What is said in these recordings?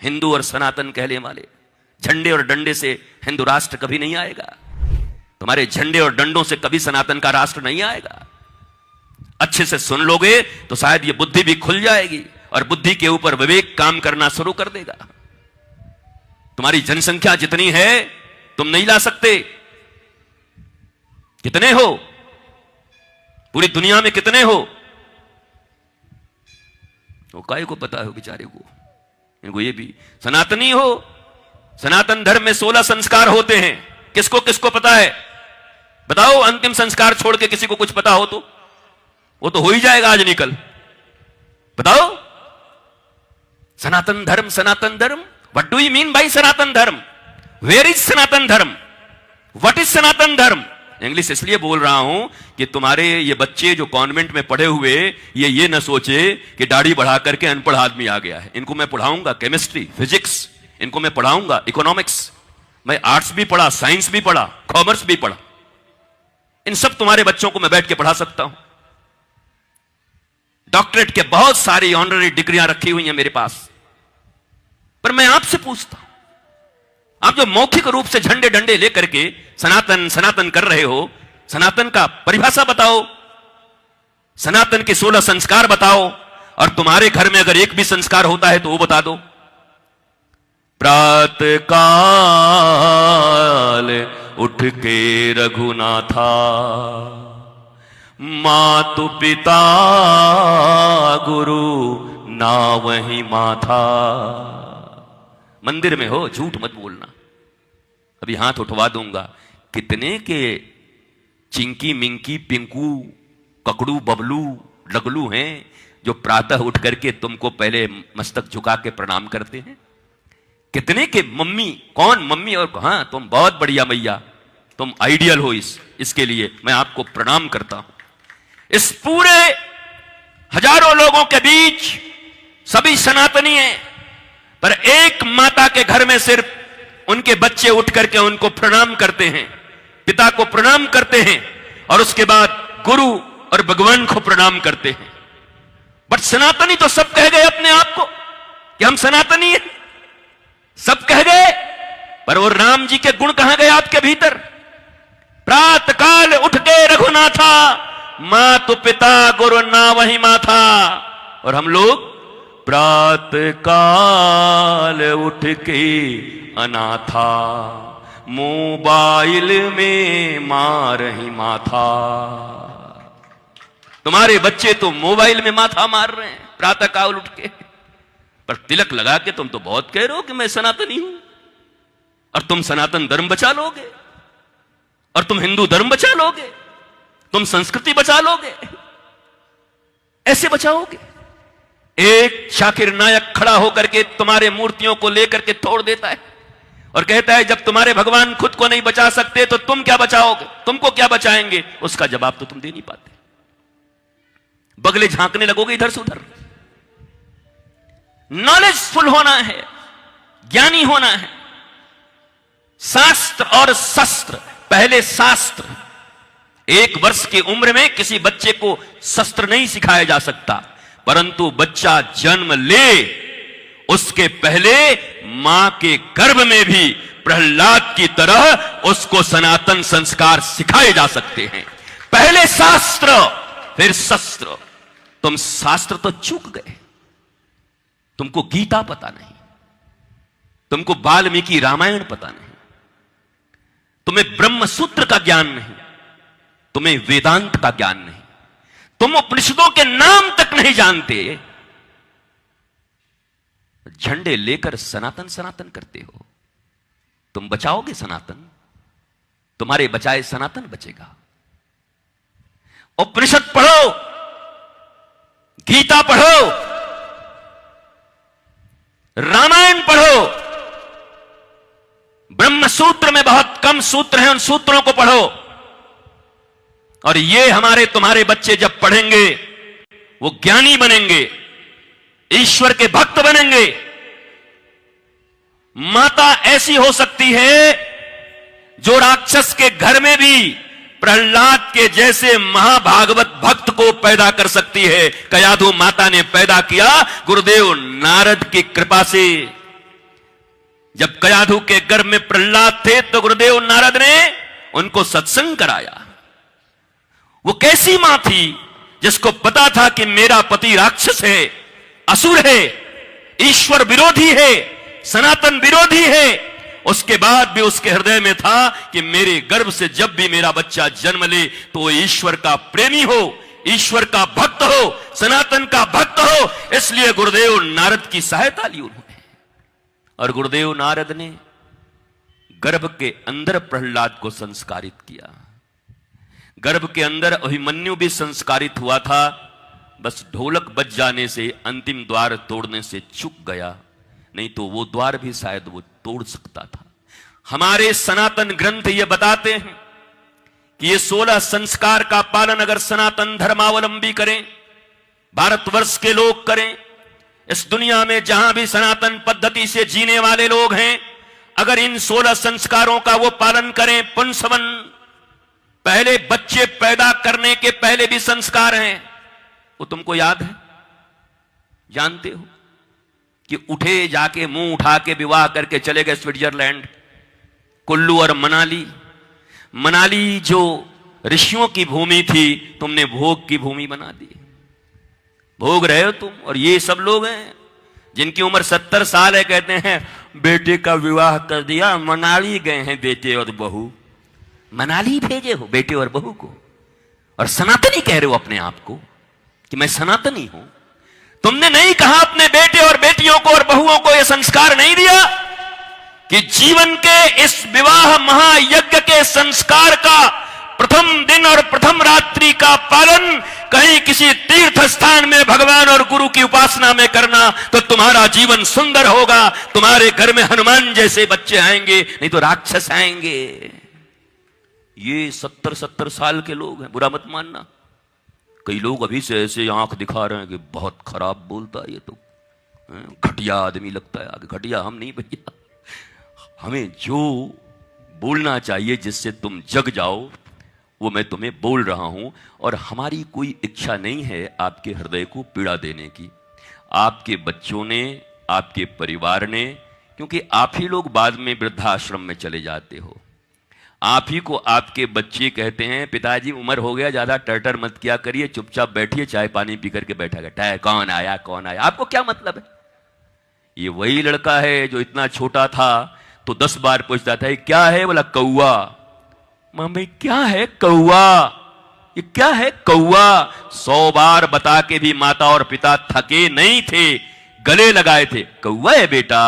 हिंदू और सनातन कहने वाले, झंडे और डंडे से हिंदू राष्ट्र कभी नहीं आएगा। तुम्हारे झंडे और डंडों से कभी सनातन का राष्ट्र नहीं आएगा। अच्छे से सुन लोगे तो शायद ये बुद्धि भी खुल जाएगी और बुद्धि के ऊपर विवेक काम करना शुरू कर देगा। तुम्हारी जनसंख्या जितनी है तुम नहीं ला सकते। कितने हो? पूरी दुनिया में कितने हो? वो काय को पता है बेचारे को, इनको ये भी सनातनी हो। सनातन धर्म में 16 संस्कार होते हैं। किसको किसको पता है? बताओ, अंतिम संस्कार छोड़ के किसी को कुछ पता हो तो? वो तो हो ही जाएगा आज निकल। बताओ, सनातन Dharma, Sanatan Dharma, what do you mean by Sanatan Dharma? Where is Sanatan Dharma? What is सनातन धर्म? इंग्लिश इसलिए बोल रहा हूं कि तुम्हारे ये बच्चे जो कॉन्वेंट में पढ़े हुए ये न सोचे कि दाढ़ी बढ़ा करके अनपढ़ आदमी आ गया है। इनको मैं पढ़ाऊंगा केमिस्ट्री, फिजिक्स, इनको मैं पढ़ाऊंगा इकोनॉमिक्स। मैं आर्ट्स भी पढ़ा, साइंस भी पढ़ा, कॉमर्स भी पढ़ा। इन सब तुम्हारे बच्चों को मैं बैठ के पढ़ा सकता हूं। डॉक्टरेट के बहुत सारी ऑनररी डिग्रियां रखी हुई हैं मेरे पास। पर मैं आपसे पूछता हूं, आप जो मौखिक रूप से झंडे डंडे लेकर के सनातन सनातन कर रहे हो, सनातन का परिभाषा बताओ, सनातन के 16 संस्कार बताओ, और तुम्हारे घर में अगर एक भी संस्कार होता है तो वो बता दो। प्रातः काल उठ के रघुनाथा, मातु पिता गुरु ना वही माथा। मंदिर में हो, झूठ मत बोलना। अभी हाथ उठवा दूंगा। कितने के चिंकी मिंकी पिंकू ककड़ू बबलू लगलू हैं जो प्रातः उठ करके तुमको पहले मस्तक झुका के प्रणाम करते हैं? कितने के मम्मी, कौन मम्मी? और हां, तुम बहुत बढ़िया मैया, तुम आइडियल हो। इसके लिए मैं आपको प्रणाम करता हूं। इस पूरे हजारों लोगों के बीच सभी सनातनी हैं, पर एक माता के घर में सिर्फ उनके बच्चे उठ करके उनको प्रणाम करते हैं, पिता को प्रणाम करते हैं, और उसके बाद गुरु और भगवान को प्रणाम करते हैं। बट सनातनी तो सब कह गए अपने आप को कि हम सनातनी हैं, सब कह गए, पर वो राम जी के गुण कहां गए आपके भीतर? प्रातः काल उठ के रघुनाथा, मातु पिता गुरु ना वही माथा। और हम लोग प्रातः काल उठ के अनाथा, मोबाइल में मार ही माथा। तुम्हारे बच्चे तो मोबाइल में माथा मार रहे हैं प्रातः काल उठ के, पर तिलक लगा के तुम तो बहुत कह रहे हो कि मैं सनातनी हूं, और तुम सनातन धर्म बचा लोगे, और तुम हिंदू धर्म बचा लोगे, तुम संस्कृति बचा लोगे। ऐसे बचाओगे? एक शाकिर नायक खड़ा होकर के तुम्हारे मूर्तियों को लेकर के तोड़ देता है और कहता है जब तुम्हारे भगवान खुद को नहीं बचा सकते तो तुम क्या बचाओगे, तुमको क्या बचाएंगे? उसका जवाब तो तुम दे नहीं पाते, बगले झांकने लगोगे इधर से उधर। नॉलेजफुल होना है, ज्ञानी होना है। शास्त्र और शस्त्र, पहले शास्त्र। 1 वर्ष की उम्र में किसी बच्चे को शस्त्र नहीं सिखाया जा सकता, परंतु बच्चा जन्म ले उसके पहले मां के गर्भ में भी प्रहलाद की तरह उसको सनातन संस्कार सिखाए जा सकते हैं। पहले शास्त्र फिर शस्त्र। तुम शास्त्र तो चूक गए, तुमको गीता पता नहीं, तुमको वाल्मीकि रामायण पता नहीं, तुम्हें ब्रह्म सूत्र का ज्ञान नहीं, तुम्हें वेदांत का ज्ञान नहीं, तुम उपनिषदों के नाम तक नहीं जानते। झंडे लेकर सनातन सनातन करते हो। तुम बचाओगे सनातन? तुम्हारे बचाए सनातन बचेगा। उपनिषद पढ़ो, गीता पढ़ो, रामायण पढ़ो। ब्रह्म सूत्र में बहुत कम सूत्र हैं, उन सूत्रों को पढ़ो। और ये हमारे तुम्हारे बच्चे जब पढ़ेंगे वो ज्ञानी बनेंगे, ईश्वर के भक्त बनेंगे। माता ऐसी हो सकती है जो राक्षस के घर में भी प्रहलाद के जैसे महाभागवत भक्त को पैदा कर सकती है। कयाधु माता ने पैदा किया गुरुदेव नारद की कृपा से। जब कयाधु के गर्भ में प्रहलाद थे तो गुरुदेव नारद ने उनको सत्संग कराया। वो कैसी मां थी जिसको पता था कि मेरा पति राक्षस है, असुर है, ईश्वर विरोधी है, सनातन विरोधी है। उसके बाद भी उसके हृदय में था कि मेरे गर्भ से जब भी मेरा बच्चा जन्म ले तो वो ईश्वर का प्रेमी हो, ईश्वर का भक्त हो, सनातन का भक्त हो। इसलिए गुरुदेव नारद की सहायता ली उन्होंने। और गुरुदेव नारद ने गर्भ के अंदर प्रहलाद को संस्कारित किया। गर्भ के अंदर अभिमन्यु भी संस्कारित हुआ था, बस ढोलक बज जाने से अंतिम द्वार तोड़ने से चूक गया, नहीं तो वो द्वार भी शायद वो तोड़ सकता था। हमारे सनातन ग्रंथ ये बताते हैं कि ये 16 संस्कार का पालन अगर सनातन धर्मावलंबी करें, भारतवर्ष के लोग करें, इस दुनिया में जहां भी सनातन पद्धति से जीने वाले लोग हैं, अगर इन 16 संस्कारों का वो पालन करें, पुंसवन पहले बच्चे पैदा करने के पहले भी संस्कार हैं, वो तुमको याद है, जानते हो कि उठे जाके मुंह उठा के विवाह करके चले गए स्विट्जरलैंड, कुल्लू और मनाली। मनाली जो ऋषियों की भूमि थी, तुमने भोग की भूमि बना दी। भोग रहे हो तुम। और ये सब लोग हैं जिनकी उम्र 70 साल है, कहते हैं बेटे का विवाह कर दिया, मनाली गए हैं बेटे और बहू। मनाली भेजे हो बेटे और बहू को, और सनातनी कह रहे हो अपने आप को कि मैं सनातनी हूं। तुमने नहीं कहा अपने बेटे और बेटियों को और बहुओं को यह संस्कार नहीं दिया कि जीवन के इस विवाह महायज्ञ के संस्कार का प्रथम दिन और प्रथम रात्रि का पालन कहीं किसी तीर्थ स्थान में भगवान और गुरु की उपासना में करना, तो तुम्हारा जीवन सुंदर होगा। तुम्हारे घर में हनुमान जैसे बच्चे आएंगे, नहीं तो राक्षस आएंगे। ये 70-70 साल के लोग हैं, बुरा मत मानना। कई लोग अभी से ऐसे आंख दिखा रहे हैं कि बहुत खराब बोलता है, ये तो घटिया आदमी लगता है। आगे घटिया हम नहीं भैया, हमें जो बोलना चाहिए जिससे तुम जग जाओ वो मैं तुम्हें बोल रहा हूं। और हमारी कोई इच्छा नहीं है आपके हृदय को पीड़ा देने की, आपके बच्चों ने, आपके परिवार ने, क्योंकि आप ही लोग बाद में वृद्धाश्रम में चले जाते हो। आप ही को आपके बच्चे कहते हैं पिताजी उम्र हो गया, ज्यादा टर्टर मत किया करिए, चुपचाप बैठिए, चाय पानी पी करके बैठा गया, कौन आया कौन आया, आपको क्या मतलब है। ये वही लड़का है जो इतना छोटा था तो 10 बार पूछता था क्या है, बोला कौआ। मम्मी क्या है कौआ, ये क्या है कौआ। 100 बार बता के भी माता और पिता थके नहीं थे, गले लगाए थे, कौआ है बेटा,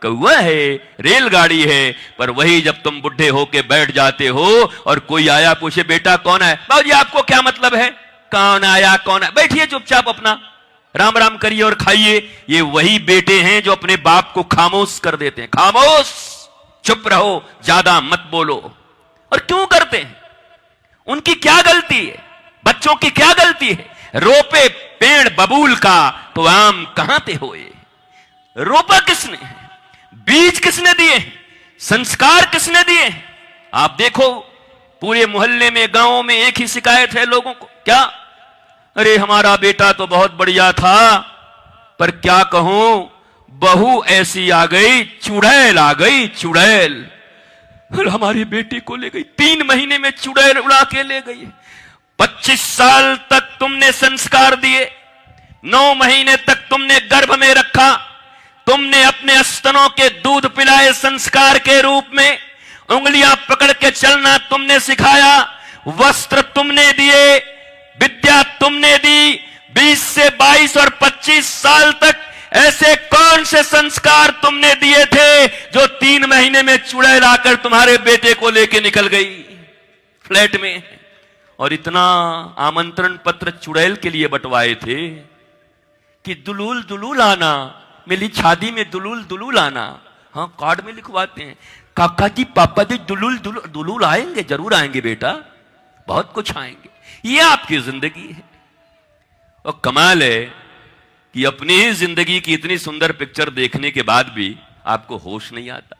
कौआ है, रेलगाड़ी है। पर वही जब तुम बुढ़े होके बैठ जाते हो और कोई आया पूछे बेटा कौन है, बाबूजी आपको क्या मतलब है, कौन आया कौन है, बैठिए चुपचाप अपना राम राम करिए और खाइए। ये वही बेटे हैं जो अपने बाप को खामोश कर देते हैं, खामोश, चुप रहो, ज्यादा मत बोलो। और क्यों करते हैं, उनकी क्या गलती है, बच्चों की क्या गलती है। रोपे पेड़ बबूल का तो आम कहां पे होए। रोपा किसने, बीज किसने दिए, संस्कार किसने दिए। आप देखो पूरे मोहल्ले में, गांवों में एक ही शिकायत है लोगों को, क्या, अरे हमारा बेटा तो बहुत बढ़िया था, पर क्या कहूं बहू ऐसी आ गई, चुड़ैल आ गई, चुड़ैल हमारी बेटी को ले गई, 3 महीने में चुड़ैल उड़ा के ले गई। 25 साल तक तुमने संस्कार दिए, 9 महीने तक तुमने गर्भ में रखा, तुमने अपने स्तनों के दूध पिलाए संस्कार के रूप में, उंगलियां पकड़ के चलना तुमने सिखाया, वस्त्र तुमने दिए, विद्या तुमने दी। 20 से 22 और 25 साल तक ऐसे कौन से संस्कार तुमने दिए थे जो 3 महीने में चुड़ैल आकर तुम्हारे बेटे को लेके निकल गई फ्लैट में। और इतना आमंत्रण पत्र चुड़ैल के लिए बंटवाए थे कि दुलूल दुलूल आना, मेरी शादी में दुलूल दुलूल आना। हाँ कार्ड में लिखवाते हैं, काका जी पापा जी दुलूल दुलूल दुलूल आएंगे, जरूर आएंगे बेटा, बहुत कुछ आएंगे। ये आपकी जिंदगी है। और कमाल है कि अपनी ही जिंदगी की इतनी सुंदर पिक्चर देखने के बाद भी आपको होश नहीं आता,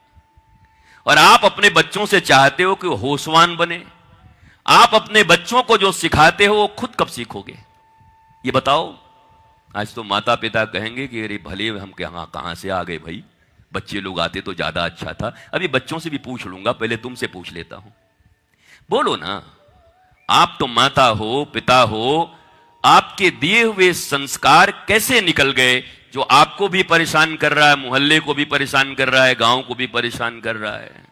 और आप अपने बच्चों से चाहते हो कि वो होशवान बने। आप अपने बच्चों को जो सिखाते हो वो खुद कब सीखोगे, ये बताओ। आज तो माता पिता कहेंगे कि अरे भले हम कहां से आ गए भाई, बच्चे लोग आते तो ज्यादा अच्छा था। अभी बच्चों से भी पूछ लूंगा, पहले तुमसे पूछ लेता हूं। बोलो ना, आप तो माता हो, पिता हो, आपके दिए हुए संस्कार कैसे निकल गए जो आपको भी परेशान कर रहा है, मोहल्ले को भी परेशान कर रहा है, गांव को भी परेशान कर रहा है?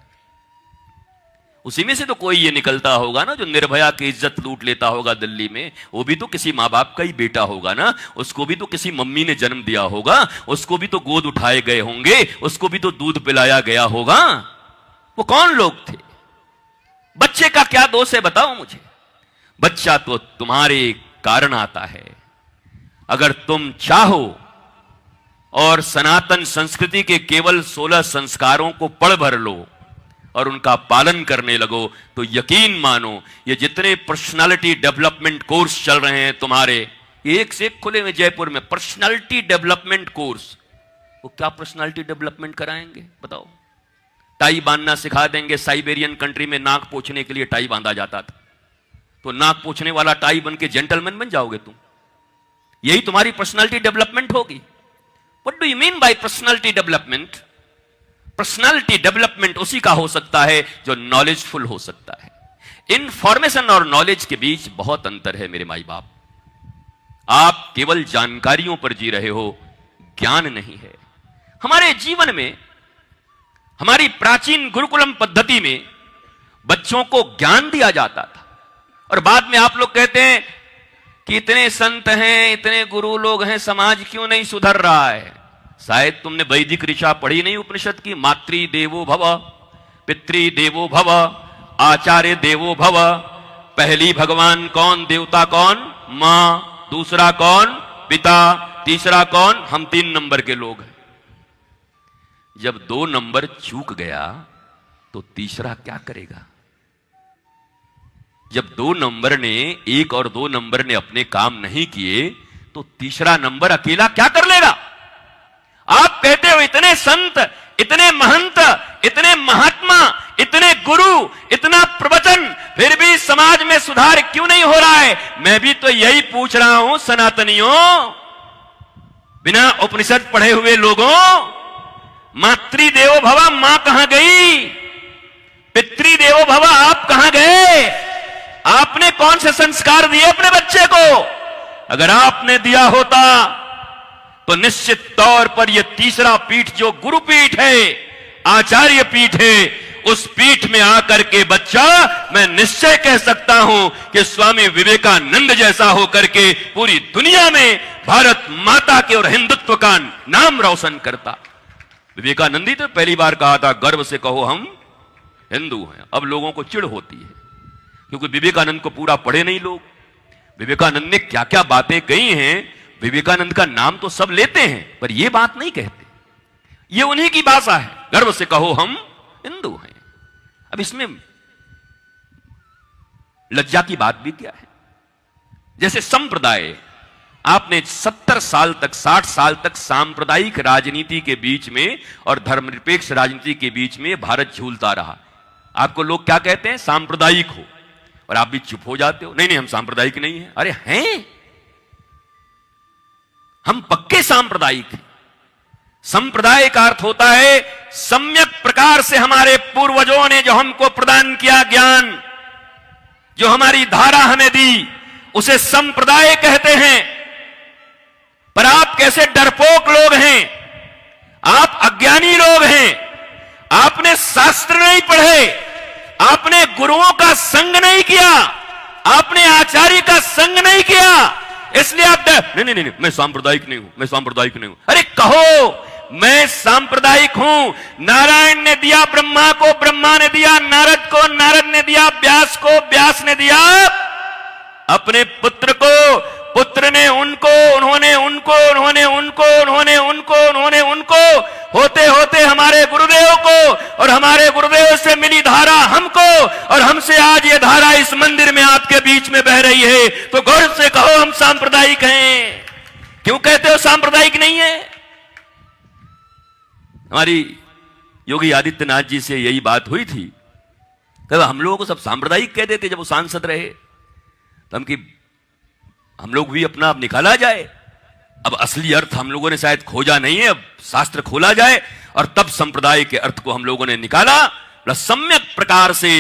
उसी में से तो कोई ये निकलता होगा ना जो निर्भया की इज्जत लूट लेता होगा दिल्ली में। वो भी तो किसी माँ बाप का ही बेटा होगा ना, उसको भी तो किसी मम्मी ने जन्म दिया होगा, उसको भी तो गोद उठाए गए होंगे, उसको भी तो दूध पिलाया गया होगा। वो कौन लोग थे? बच्चे का क्या दोष है बताओ मुझे? बच्चा तो तुम्हारे कारण आता है। अगर तुम चाहो और सनातन संस्कृति के केवल 16 संस्कारों को पढ़ भर लो और उनका पालन करने लगो तो यकीन मानो ये जितने पर्सनालिटी डेवलपमेंट कोर्स चल रहे हैं तुम्हारे, एक से एक खुले में जयपुर में पर्सनालिटी डेवलपमेंट कोर्स, वो क्या पर्सनालिटी डेवलपमेंट कराएंगे बताओ? टाई बांधना सिखा देंगे। साइबेरियन कंट्री में नाक पोंछने के लिए टाई बांधा जाता था, तो नाक पोंछने वाला टाई बन के जेंटलमैन बन जाओगे तुम? यही तुम्हारी पर्सनालिटी डेवलपमेंट होगी? What do you mean bye personality development? Personality development उसी का हो सकता है जो नॉलेजफुल हो सकता है। इंफॉर्मेशन और नॉलेज के बीच बहुत अंतर है मेरे माई बाप। आप केवल जानकारियों पर जी रहे हो, ज्ञान नहीं है। हमारे जीवन में, हमारी प्राचीन गुरुकुलम पद्धति में बच्चों को ज्ञान दिया जाता था और बाद में आप लोग कहते हैं कि इतने संत हैं, इतने गुरु लोग हैं, समाज क्यों नहीं सुधर रहा है? शायद तुमने वैदिक ऋचा पढ़ी नहीं उपनिषद की। मातृ देवो भव, पितृ देवो भव, आचार्य देवो भव। पहली भगवान कौन? देवता कौन? मां। दूसरा कौन? पिता। तीसरा कौन? हम 3 नंबर के लोग हैं। जब 2 नंबर चूक गया तो तीसरा क्या करेगा? जब 2 नंबर ने, 1 और 2 नंबर ने अपने काम नहीं किए तो तीसरा नंबर अकेला क्या कर लेगा? आप कहते हो इतने संत, इतने महंत, इतने महात्मा, इतने गुरु, इतना प्रवचन, फिर भी समाज में सुधार क्यों नहीं हो रहा है? मैं भी तो यही पूछ रहा हूं सनातनियों, बिना उपनिषद पढ़े हुए लोगों। मातृ देवो भव, मां कहां गई? पितृ देवो भव, आप कहां गए? आपने कौन से संस्कार दिए अपने बच्चे को? अगर आपने दिया होता तो निश्चित तौर पर यह तीसरा पीठ जो गुरु पीठ है, आचार्य पीठ है, उस पीठ में आकर के बच्चा, मैं निश्चय कह सकता हूं कि स्वामी विवेकानंद जैसा होकर के पूरी दुनिया में भारत माता के और हिंदुत्व का नाम रोशन करता। विवेकानंद ही तो पहली बार कहा था, गर्व से कहो हम हिंदू हैं। अब लोगों को चिढ़ होती है क्योंकि विवेकानंद को पूरा पढ़े नहीं लोग। विवेकानंद ने क्या क्या बातें कही हैं, विवेकानंद का नाम तो सब लेते हैं पर यह बात नहीं कहते। ये उन्हीं की भाषा है, गर्व से कहो हम हिंदू हैं। अब इसमें लज्जा की बात भी क्या है? जैसे संप्रदाय, आपने 70 साल तक, 60 साल तक सांप्रदायिक राजनीति के बीच में और धर्मनिरपेक्ष राजनीति के बीच में भारत झूलता रहा। आपको लोग क्या कहते हैं? सांप्रदायिक हो, और आप भी चुप हो जाते हो, नहीं नहीं हम सांप्रदायिक नहीं हैं। अरे हैं, हम पक्के सांप्रदायिक हैं। संप्रदाय का अर्थ होता है सम्यक प्रकार से हमारे पूर्वजों ने जो हमको प्रदान किया ज्ञान, जो हमारी धारा हमें दी, उसे संप्रदाय कहते हैं। पर आप कैसे डरपोक लोग हैं, आप अज्ञानी लोग हैं। आपने शास्त्र नहीं पढ़े, आपने गुरुओं का संग नहीं किया, आपने आचार्य का संग नहीं किया, इसलिए आप नहीं नहीं नहीं मैं सांप्रदायिक नहीं हूं, मैं सांप्रदायिक नहीं हूं। अरे कहो मैं सांप्रदायिक हूं। नारायण ने दिया ब्रह्मा को, ब्रह्मा ने दिया नारद को, नारद ने दिया व्यास को, व्यास ने दिया अपने पुत्र को, पुत्र ने उनको, उन्होंने उनको, उन्होंने उनको, उन्होंने उनको, उन्होंने उनको, होते होते हमारे गुरुदेव को, और हमारे गुरुदेव से मिली धारा हमको, और हमसे आज ये धारा इस मंदिर में आपके बीच में बह रही है। तो गौरव से कहो हम सांप्रदायिक हैं। क्यों कहते हो सांप्रदायिक नहीं है? हमारी योगी आदित्यनाथ जी से यही बात हुई थी, हम लोगों को सब सांप्रदायिक कह देते जब वो सांसद रहे, तो हम लोग भी अपना अब निकाला जाए। अब असली अर्थ हम लोगों ने शायद खोजा नहीं है, अब शास्त्र खोला जाए और तब संप्रदाय के अर्थ को हम लोगों ने निकाला। सम्यक प्रकार से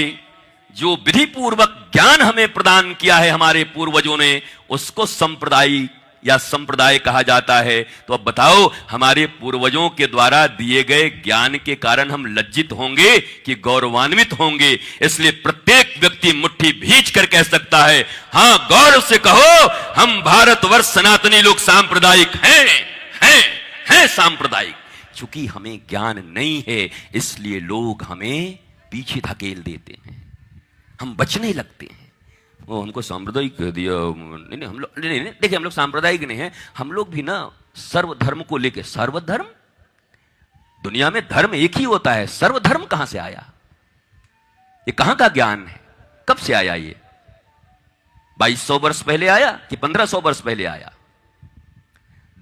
जो विधि पूर्वक ज्ञान हमें प्रदान किया है हमारे पूर्वजों ने, उसको संप्रदाय या संप्रदाय कहा जाता है। तो अब बताओ, हमारे पूर्वजों के द्वारा दिए गए ज्ञान के कारण हम लज्जित होंगे कि गौरवान्वित होंगे? इसलिए प्रत्येक व्यक्ति मुट्ठी भींच कर कह सकता है, हां, गौरव से कहो, हम भारतवर्ष सनातनी लोग सांप्रदायिक हैं सांप्रदायिक। चूंकि हमें ज्ञान नहीं है, इसलिए लोग हमें पीछे धकेल देते हैं, हम बचने लगते हैं। वो हमको सांप्रदायिक कह दिया। नहीं, हम लोग नहीं, देखिए, हम लोग सांप्रदायिक नहीं है, हम लोग भी ना सर्वधर्म को लेके। सर्वधर्म? दुनिया में धर्म एक ही होता है, सर्वधर्म कहां से आया? ये कहां का ज्ञान है? कब से आया? ये 2200 वर्ष पहले आया कि 1500 वर्ष पहले आया?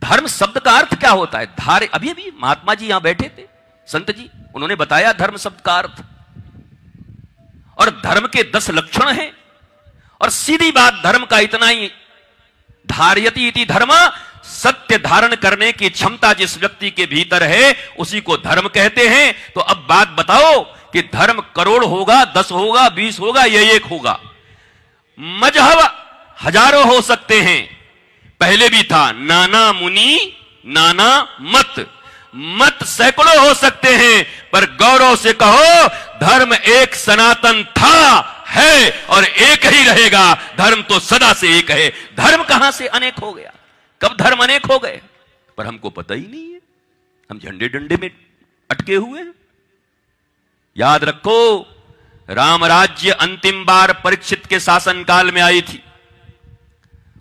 धर्म शब्द का अर्थ क्या होता है? धारे। अभी अभी महात्मा जी यहां बैठे थे, संत जी, उन्होंने बताया धर्म शब्द का अर्थ, और धर्म के 10 लक्षण हैं। और सीधी बात, धर्म का इतना ही, धार्यति इति धर्म, सत्य धारण करने की क्षमता जिस व्यक्ति के भीतर है उसी को धर्म कहते हैं। तो अब बात बताओ कि धर्म करोड़ होगा, 10 होगा, 20 होगा, या 1 होगा? मजहब हजारों हो सकते हैं, पहले भी था, नाना मुनि नाना मत, मत सैकड़ों हो सकते हैं, पर गौरव से कहो, धर्म एक सनातन था, है और एक ही रहेगा। धर्म तो सदा से एक है। धर्म कहां से अनेक हो गया? कब धर्म अनेक हो गए? पर हमको पता ही नहीं है, हम झंडे डंडे में अटके हुए हैं। याद रखो, राम राज्य अंतिम बार परीक्षित के शासन काल में आई थी,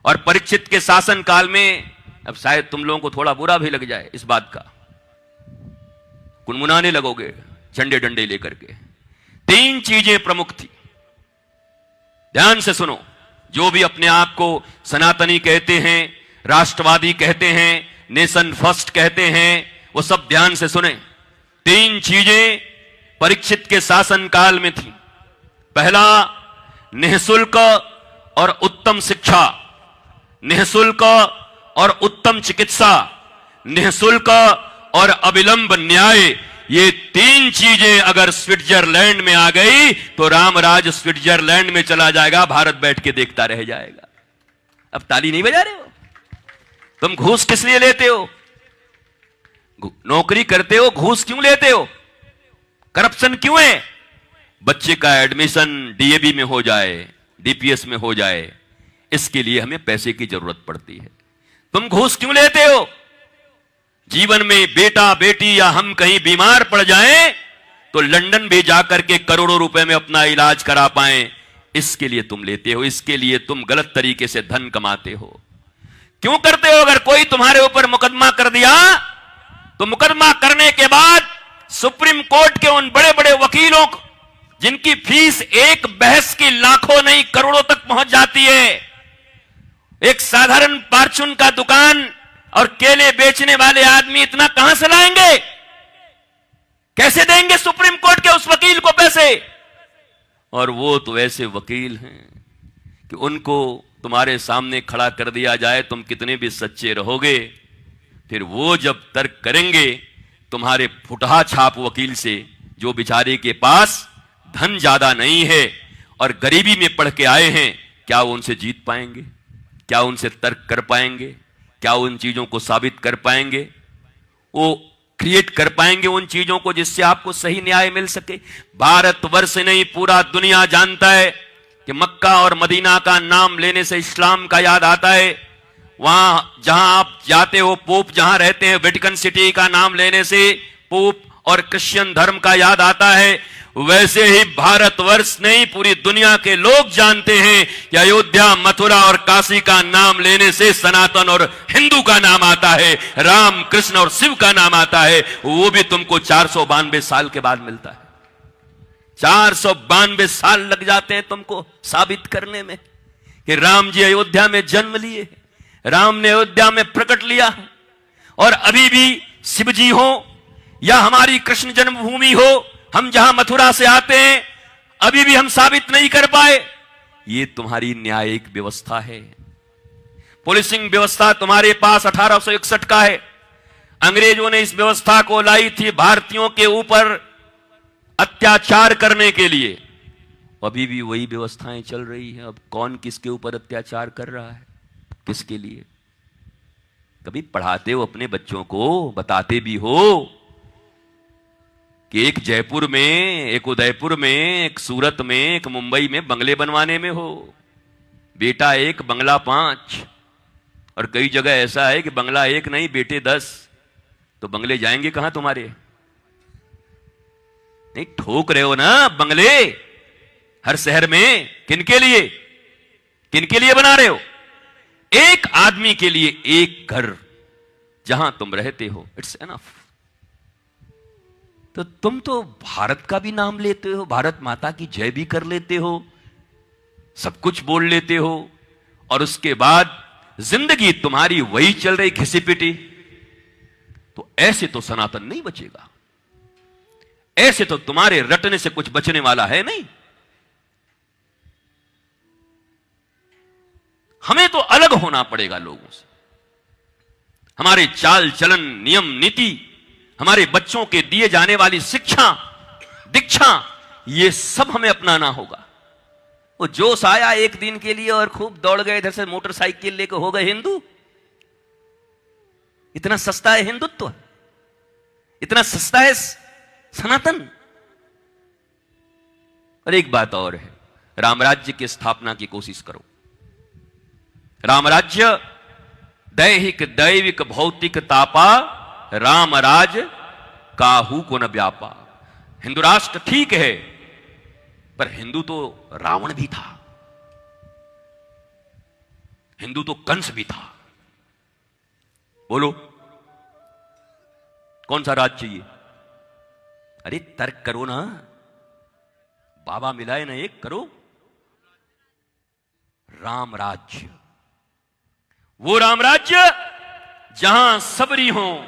और परीक्षित के शासन काल में, अब शायद तुम लोगों को थोड़ा बुरा भी लग जाए इस बात का, कुनमुनाने लगोगे झंडे डंडे लेकर के। 3 चीजें प्रमुख थी, ध्यान से सुनो। जो भी अपने आप को सनातनी कहते हैं, राष्ट्रवादी कहते हैं, नेशन फर्स्ट कहते हैं, वो सब ध्यान से सुने। 3 चीजें परीक्षित के शासन काल में थी। पहला, निःशुल्क और उत्तम शिक्षा, निःशुल्क और उत्तम चिकित्सा, निःशुल्क और अविलंब न्याय। ये 3 चीजें अगर स्विट्जरलैंड में आ गई तो रामराज स्विट्जरलैंड में चला जाएगा, भारत बैठ के देखता रह जाएगा। अब ताली नहीं बजा रहे हो? तुम घूस किस लिए लेते हो? नौकरी करते हो, घूस क्यों लेते हो? करप्शन क्यों है? बच्चे का एडमिशन डीएवी में हो जाए, डीपीएस में हो जाए, इसके लिए हमें पैसे की जरूरत पड़ती है। तुम घूस क्यों लेते हो? जीवन में बेटा बेटी या हम कहीं बीमार पड़ जाएं तो लंदन भी जाकर के करोड़ों रुपए में अपना इलाज करा पाएं, इसके लिए तुम लेते हो, इसके लिए तुम गलत तरीके से धन कमाते हो। क्यों करते हो? अगर कोई तुम्हारे ऊपर मुकदमा कर दिया तो मुकदमा करने के बाद सुप्रीम कोर्ट के उन बड़े बड़े वकीलों को, जिनकी फीस एक बहस की लाखों नहीं करोड़ों तक पहुंच जाती है, एक साधारण फार्चून का दुकान और केले बेचने वाले आदमी इतना कहां से लाएंगे? कैसे देंगे सुप्रीम कोर्ट के उस वकील को पैसे? और वो तो ऐसे वकील हैं कि उनको तुम्हारे सामने खड़ा कर दिया जाए, तुम कितने भी सच्चे रहोगे, फिर वो जब तर्क करेंगे तुम्हारे फुटहा छाप वकील से, जो बेचारे के पास धन ज्यादा नहीं है और गरीबी में पढ़ के आए हैं, क्या वो उनसे जीत पाएंगे? क्या उनसे तर्क कर पाएंगे? क्या उन चीजों को साबित कर पाएंगे? वो क्रिएट कर पाएंगे उन चीजों को जिससे आपको सही न्याय मिल सके? भारतवर्ष नहीं, पूरा दुनिया जानता है कि मक्का और मदीना का नाम लेने से इस्लाम का याद आता है। वहां जहां आप जाते हो, पोप जहां रहते हैं, वेटिकन सिटी का नाम लेने से पोप और क्रिश्चियन धर्म का याद आता है। वैसे ही भारतवर्ष नहीं, पूरी दुनिया के लोग जानते हैं कि अयोध्या, मथुरा और काशी का नाम लेने से सनातन और हिंदू का नाम आता है, राम, कृष्ण और शिव का नाम आता है। वो भी तुमको 492 साल के बाद मिलता है। 492 साल लग जाते हैं तुमको साबित करने में कि राम जी अयोध्या में जन्म लिए, राम ने अयोध्या में प्रकट लिया। और अभी भी शिव जी हो या हमारी कृष्ण जन्मभूमि हो, हम जहां मथुरा से आते हैं, अभी भी हम साबित नहीं कर पाए। ये तुम्हारी न्यायिक व्यवस्था है। पुलिसिंग व्यवस्था तुम्हारे पास 1861 का है। अंग्रेजों ने इस व्यवस्था को लाई थी भारतीयों के ऊपर अत्याचार करने के लिए। अभी भी वही व्यवस्थाएं चल रही हैं। अब कौन किसके ऊपर अत्याचार कर रहा है, किसके लिए? कभी पढ़ाते हो अपने बच्चों को, बताते भी हो कि एक जयपुर में, एक उदयपुर में, एक सूरत में, एक मुंबई में बंगले बनवाने में हो, बेटा एक बंगला 5, और कई जगह ऐसा है कि बंगला 1 नहीं बेटे 10। तो बंगले जाएंगे कहां तुम्हारे? नहीं, ठोक रहे हो ना बंगले हर शहर में। किनके लिए, किनके लिए बना रहे हो? एक आदमी के लिए एक घर जहां तुम रहते हो, इट्स एनफ। तो तुम तो भारत का भी नाम लेते हो, भारत माता की जय भी कर लेते हो, सब कुछ बोल लेते हो, और उसके बाद जिंदगी तुम्हारी वही चल रही घिसी पिटी। तो ऐसे तो सनातन नहीं बचेगा, ऐसे तो तुम्हारे रटने से कुछ बचने वाला है नहीं। हमें तो अलग होना पड़ेगा लोगों से। हमारे चाल चलन, नियम नीति, हमारे बच्चों के दिए जाने वाली शिक्षा दीक्षा, ये सब हमें अपनाना होगा। वो जोश आया एक दिन के लिए और खूब दौड़ गए इधर से मोटरसाइकिल लेकर, हो गए हिंदू। इतना सस्ता है हिंदुत्व, इतना सस्ता है सनातन। और एक बात और है, रामराज्य की स्थापना की कोशिश करो। रामराज्य दैहिक दैविक भौतिक तापा, रामराज काहू को न व्यापा। हिंदू राष्ट्र ठीक है, पर हिंदू तो रावण भी था, हिंदू तो कंस भी था। बोलो कौन सा राज चाहिए? अरे तर्क करो ना, बाबा मिलाए ना, एक करो। राम राज्य, वो राम राज्य जहां सबरी हो,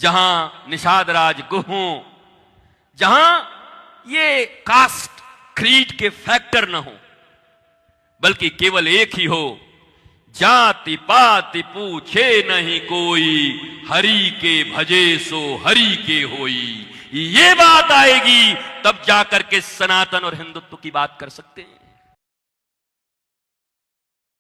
जहां निषाद राज गुह हो, जहां ये कास्ट क्रीड के फैक्टर न हो, बल्कि केवल एक ही हो, जाति पाति पूछे नहीं कोई, हरि के भजे सो हरि के होई। ये बात आएगी तब जाकर के सनातन और हिंदुत्व की बात कर सकते हैं।